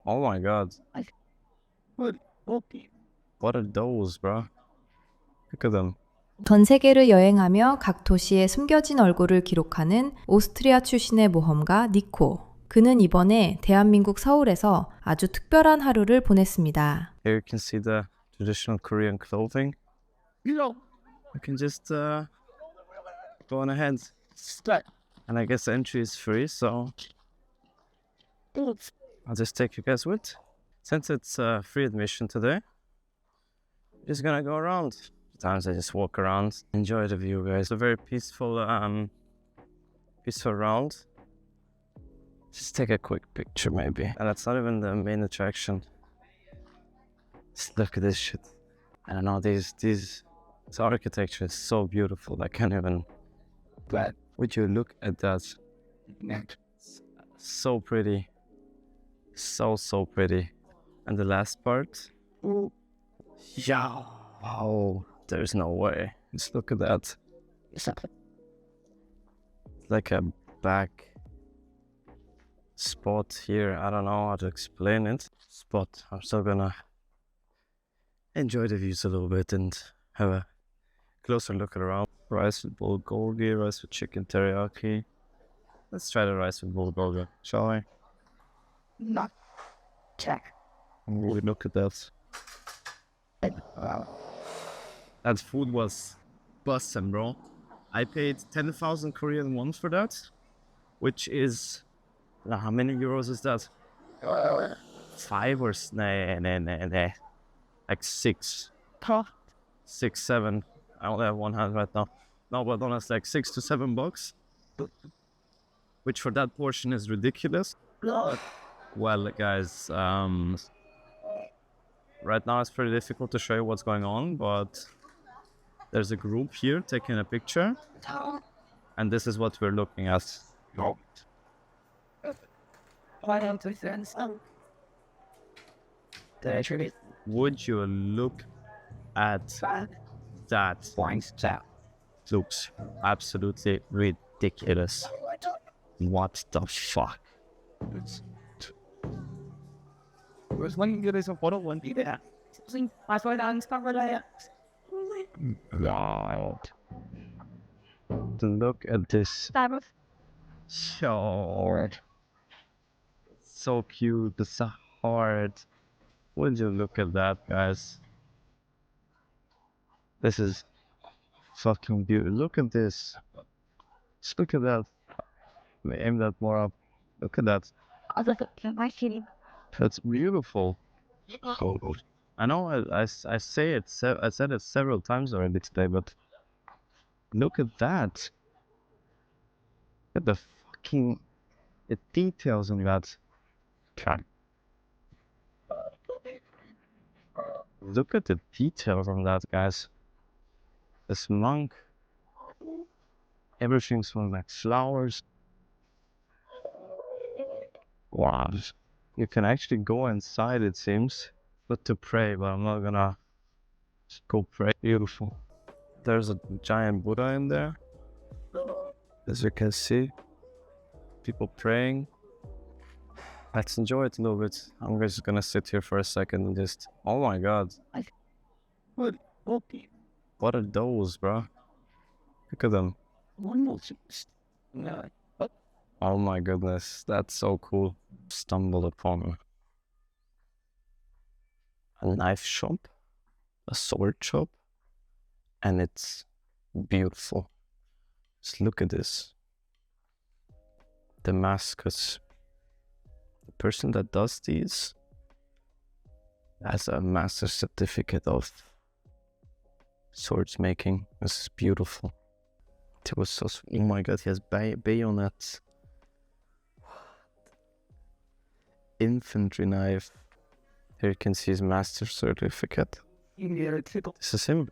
Oh my god. What are those, bro? Look at them. 전 세계를 여행하며 각 도시의 숨겨진 얼굴을 기록하는 오스트리아 출신의 모험가 니코. 그는 이번에 대한민국 서울에서 아주 특별한 하루를 보냈습니다. Here you can see the traditional Korean clothing. You can just go on ahead. And I guess entry is free, so I'll just take you guys with. Since it's free admission today, just gonna go around. Sometimes I just walk around, enjoy the view, guys. It's a very peaceful round. Just take a quick picture, maybe. And that's not even the main attraction. Just look at this shit. I don't know, this architecture is so beautiful. I can't even. But would you look at that? So pretty. So pretty. And the last part. Yeah. Oh, there's no way. Just look at that. It's like a back spot here. I don't know how to explain it. Spot. I'm still gonna enjoy the views a little bit and have a closer look around. Rice with bulgogi, rice with chicken teriyaki. Let's try the rice with bulgogi, shall we? Not check. Ooh, look at that. That food was bussin', bro. I paid 10,000 Korean won for that, which is how many euros is that? 5 or nah. Like 6, 6, 7. I only have one hand right now. No, but honestly, like $6 to $7, which for that portion is ridiculous. Well, guys, right now it's pretty difficult to show you what's going on, but there's a group here taking a picture, and this is what we're looking at. Why don't we send some? The attribute Would you look at that? points out. Looks absolutely ridiculous. What the fuck? Was when you get a photo one be there. Something I saw down cover there. Look at this. So cute. It's a heart. Would you look at that, guys? This is fucking beautiful. Look at this. Just look at that. Let me aim that more up. Look at that. I was like, my shitty. That's beautiful. I know I say it. I said it several times already today, but look at that. Look at the fucking details in that. Look at the detail from that, guys. This monk. Everything's from like flowers. Wow. You can actually go inside, it seems, but to pray, but I'm not gonna just go pray. Beautiful. There's a giant Buddha in there. As you can see, people praying. Let's enjoy it a little bit. I'm just gonna sit here for a second and just, oh my god. What are those, bro? Look at them. Oh my goodness, that's so cool. Stumbled upon a knife shop, a sword shop, and it's beautiful. Just look at this. Damascus. The person that does these has a master's certificate of swords making. This is beautiful. It was so sweet. Oh my god, he has bayonets. Infantry knife. Here you can see his master certificate. This is him.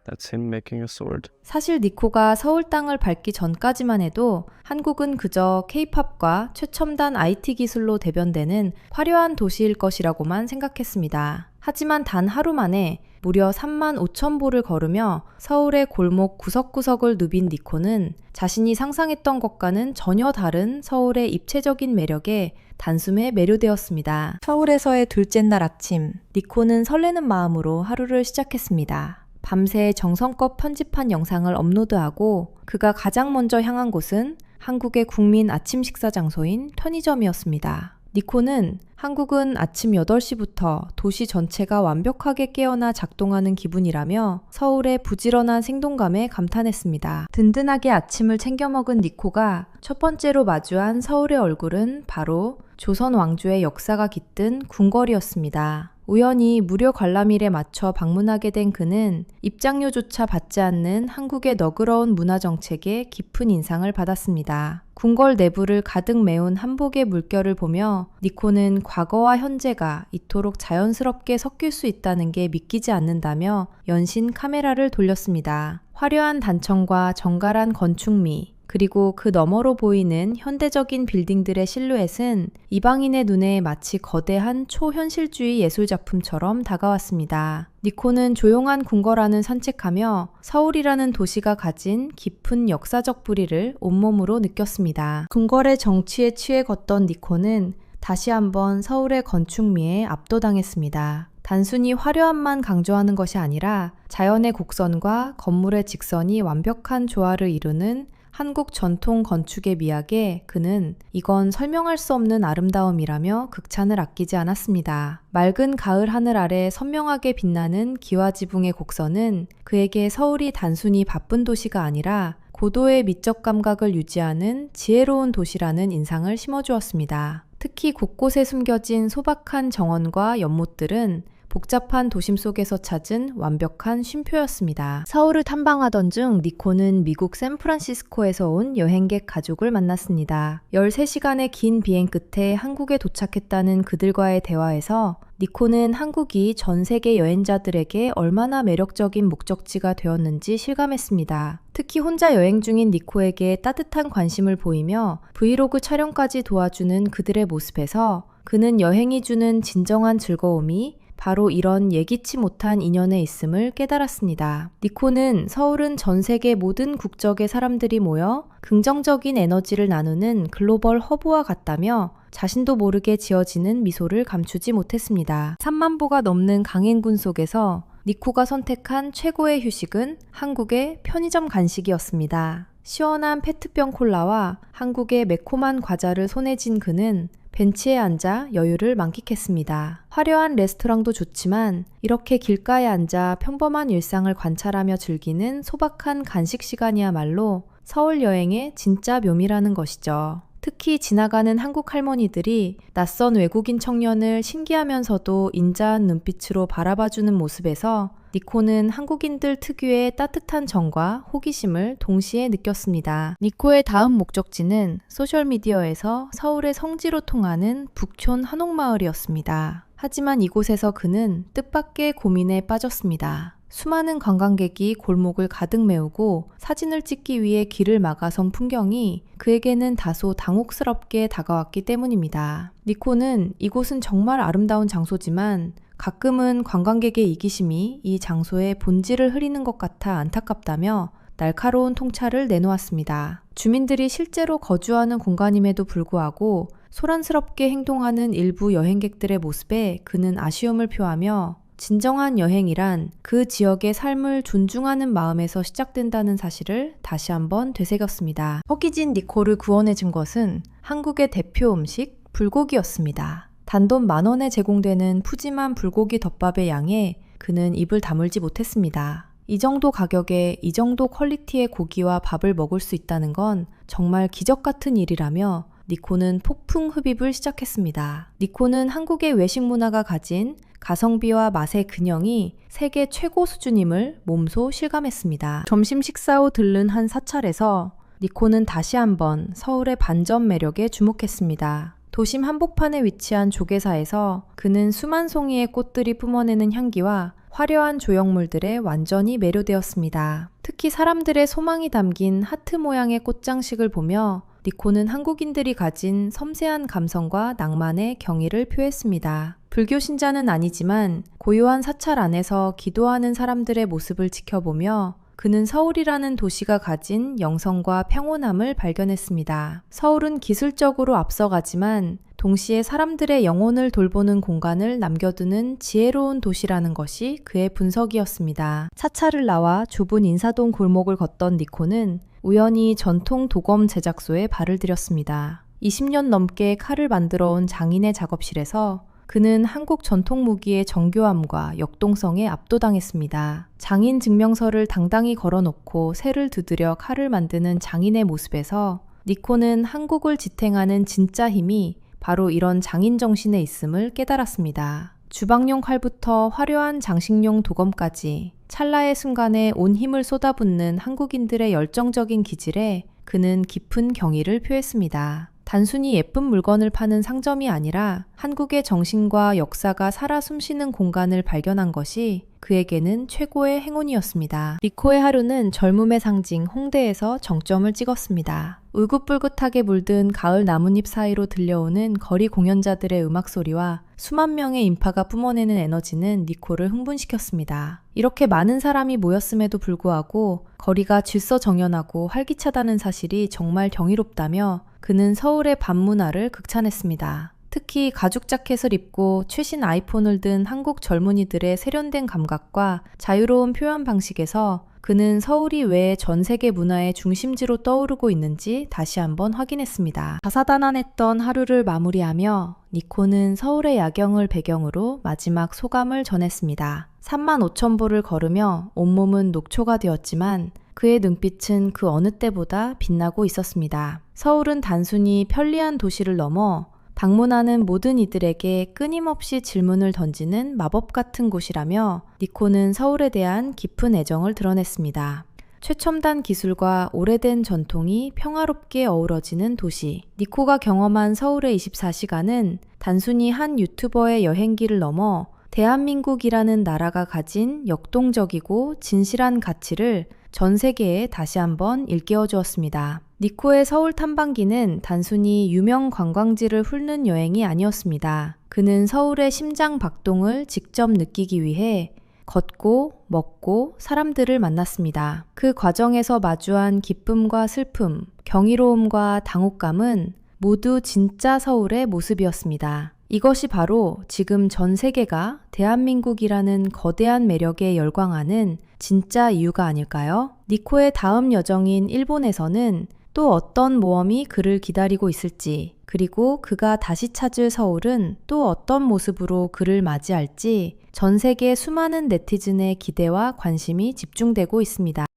That's him making a sword. 사실 니코가 서울 땅을 밟기 전까지만 해도 한국은 그저 K-팝과 최첨단 IT 기술로 대변되는 화려한 도시일 것이라고만 생각했습니다. 하지만 단 하루 만에 무려 35,000보를 걸으며 서울의 골목 구석구석을 누빈 니코는 자신이 상상했던 것과는 전혀 다른 서울의 입체적인 매력에 단숨에 매료되었습니다. 서울에서의 둘째 날 아침, 니코는 설레는 마음으로 하루를 시작했습니다. 밤새 정성껏 편집한 영상을 업로드하고 그가 가장 먼저 향한 곳은 한국의 국민 아침 식사 장소인 편의점이었습니다. 니코는 한국은 아침 8시부터 도시 전체가 완벽하게 깨어나 작동하는 기분이라며 서울의 부지런한 생동감에 감탄했습니다. 든든하게 아침을 챙겨 먹은 니코가 첫 번째로 마주한 서울의 얼굴은 바로 조선 왕조의 역사가 깃든 궁궐이었습니다. 우연히 무료 관람일에 맞춰 방문하게 된 그는 입장료조차 받지 않는 한국의 너그러운 문화 정책에 깊은 인상을 받았습니다. 궁궐 내부를 가득 메운 한복의 물결을 보며 니코는 과거와 현재가 이토록 자연스럽게 섞일 수 있다는 게 믿기지 않는다며 연신 카메라를 돌렸습니다. 화려한 단청과 정갈한 건축미, 그리고 그 너머로 보이는 현대적인 빌딩들의 실루엣은 이방인의 눈에 마치 거대한 초현실주의 예술작품처럼 다가왔습니다. 니코는 조용한 궁궐 안을 산책하며 서울이라는 도시가 가진 깊은 역사적 뿌리를 온몸으로 느꼈습니다. 궁궐의 정취에 취해 걷던 니코는 다시 한번 서울의 건축미에 압도당했습니다. 단순히 화려함만 강조하는 것이 아니라 자연의 곡선과 건물의 직선이 완벽한 조화를 이루는 한국 전통 건축의 미학에 그는 이건 설명할 수 없는 아름다움이라며 극찬을 아끼지 않았습니다. 맑은 가을 하늘 아래 선명하게 빛나는 기와지붕의 곡선은 그에게 서울이 단순히 바쁜 도시가 아니라 고도의 미적 감각을 유지하는 지혜로운 도시라는 인상을 심어주었습니다. 특히 곳곳에 숨겨진 소박한 정원과 연못들은 복잡한 도심 속에서 찾은 완벽한 쉼표였습니다. 서울을 탐방하던 중 니코는 미국 샌프란시스코에서 온 여행객 가족을 만났습니다. 13시간의 긴 비행 끝에 한국에 도착했다는 그들과의 대화에서 니코는 한국이 전 세계 여행자들에게 얼마나 매력적인 목적지가 되었는지 실감했습니다. 특히 혼자 여행 중인 니코에게 따뜻한 관심을 보이며 브이로그 촬영까지 도와주는 그들의 모습에서 그는 여행이 주는 진정한 즐거움이 바로 이런 예기치 못한 인연에 있음을 깨달았습니다. 니코는 서울은 전 세계 모든 국적의 사람들이 모여 긍정적인 에너지를 나누는 글로벌 허브와 같다며 자신도 모르게 지어지는 미소를 감추지 못했습니다. 3만 보가 넘는 강행군 속에서 니코가 선택한 최고의 휴식은 한국의 편의점 간식이었습니다. 시원한 페트병 콜라와 한국의 매콤한 과자를 손에 쥔 그는 벤치에 앉아 여유를 만끽했습니다. 화려한 레스토랑도 좋지만 이렇게 길가에 앉아 평범한 일상을 관찰하며 즐기는 소박한 간식 시간이야말로 서울 여행의 진짜 묘미라는 것이죠. 특히 지나가는 한국 할머니들이 낯선 외국인 청년을 신기하면서도 인자한 눈빛으로 바라봐주는 모습에서 니코는 한국인들 특유의 따뜻한 정과 호기심을 동시에 느꼈습니다. 니코의 다음 목적지는 소셜미디어에서 서울의 성지로 통하는 북촌 한옥마을이었습니다. 하지만 이곳에서 그는 뜻밖의 고민에 빠졌습니다. 수많은 관광객이 골목을 가득 메우고 사진을 찍기 위해 길을 막아선 풍경이 그에게는 다소 당혹스럽게 다가왔기 때문입니다. 니코는 이곳은 정말 아름다운 장소지만 가끔은 관광객의 이기심이 이 장소의 본질을 흐리는 것 같아 안타깝다며 날카로운 통찰을 내놓았습니다. 주민들이 실제로 거주하는 공간임에도 불구하고 소란스럽게 행동하는 일부 여행객들의 모습에 그는 아쉬움을 표하며 진정한 여행이란 그 지역의 삶을 존중하는 마음에서 시작된다는 사실을 다시 한번 되새겼습니다. 허기진 니코를 구원해준 것은 한국의 대표 음식 불고기였습니다. 단돈 10,000원에 제공되는 푸짐한 불고기 덮밥의 양에 그는 입을 다물지 못했습니다. 이 정도 가격에 이 정도 퀄리티의 고기와 밥을 먹을 수 있다는 건 정말 기적 같은 일이라며 니코는 폭풍 흡입을 시작했습니다. 니코는 한국의 외식 문화가 가진 가성비와 맛의 균형이 세계 최고 수준임을 몸소 실감했습니다. 점심 식사 후 들른 한 사찰에서 니코는 다시 한번 서울의 반전 매력에 주목했습니다. 도심 한복판에 위치한 조개사에서 그는 수만 송이의 꽃들이 뿜어내는 향기와 화려한 조형물들에 완전히 매료되었습니다. 특히 사람들의 소망이 담긴 하트 모양의 꽃장식을 보며 니코는 한국인들이 가진 섬세한 감성과 낭만의 경의를 표했습니다. 불교 신자는 아니지만 고요한 사찰 안에서 기도하는 사람들의 모습을 지켜보며 그는 서울이라는 도시가 가진 영성과 평온함을 발견했습니다. 서울은 기술적으로 앞서가지만 동시에 사람들의 영혼을 돌보는 공간을 남겨두는 지혜로운 도시라는 것이 그의 분석이었습니다. 차차를 나와 좁은 인사동 골목을 걷던 니코는 우연히 전통 도검 제작소에 발을 들였습니다. 20년 넘게 칼을 만들어 온 장인의 작업실에서 그는 한국 전통 무기의 정교함과 역동성에 압도당했습니다. 장인 증명서를 당당히 걸어놓고 새를 두드려 칼을 만드는 장인의 모습에서 니코는 한국을 지탱하는 진짜 힘이 바로 이런 장인 정신에 있음을 깨달았습니다. 주방용 칼부터 화려한 장식용 도검까지 찰나의 순간에 온 힘을 쏟아붓는 한국인들의 열정적인 기질에 그는 깊은 경의를 표했습니다. 단순히 예쁜 물건을 파는 상점이 아니라 한국의 정신과 역사가 살아 숨쉬는 공간을 발견한 것이 그에게는 최고의 행운이었습니다. 니코의 하루는 젊음의 상징 홍대에서 정점을 찍었습니다. 울긋불긋하게 물든 가을 나뭇잎 사이로 들려오는 거리 공연자들의 음악 소리와 수만 명의 인파가 뿜어내는 에너지는 니코를 흥분시켰습니다. 이렇게 많은 사람이 모였음에도 불구하고 거리가 질서정연하고 활기차다는 사실이 정말 경이롭다며 그는 서울의 밤문화를 극찬했습니다. 특히 가죽 자켓을 입고 최신 아이폰을 든 한국 젊은이들의 세련된 감각과 자유로운 표현 방식에서 그는 서울이 왜 전 세계 문화의 중심지로 떠오르고 있는지 다시 한번 확인했습니다. 다사다난했던 하루를 마무리하며 니코는 서울의 야경을 배경으로 마지막 소감을 전했습니다. 35,000보를 걸으며 온몸은 녹초가 되었지만 그의 눈빛은 그 어느 때보다 빛나고 있었습니다. 서울은 단순히 편리한 도시를 넘어 방문하는 모든 이들에게 끊임없이 질문을 던지는 마법 같은 곳이라며 니코는 서울에 대한 깊은 애정을 드러냈습니다. 최첨단 기술과 오래된 전통이 평화롭게 어우러지는 도시. 니코가 경험한 서울의 24시간은 단순히 한 유튜버의 여행기를 넘어 대한민국이라는 나라가 가진 역동적이고 진실한 가치를 전 세계에 다시 한번 일깨워 주었습니다. 니코의 서울 탐방기는 단순히 유명 관광지를 훑는 여행이 아니었습니다. 그는 서울의 심장 박동을 직접 느끼기 위해 걷고 먹고 사람들을 만났습니다. 그 과정에서 마주한 기쁨과 슬픔, 경이로움과 당혹감은 모두 진짜 서울의 모습이었습니다. 이것이 바로 지금 전 세계가 대한민국이라는 거대한 매력에 열광하는 진짜 이유가 아닐까요? 니코의 다음 여정인 일본에서는 또 어떤 모험이 그를 기다리고 있을지, 그리고 그가 다시 찾을 서울은 또 어떤 모습으로 그를 맞이할지 전 세계 수많은 네티즌의 기대와 관심이 집중되고 있습니다.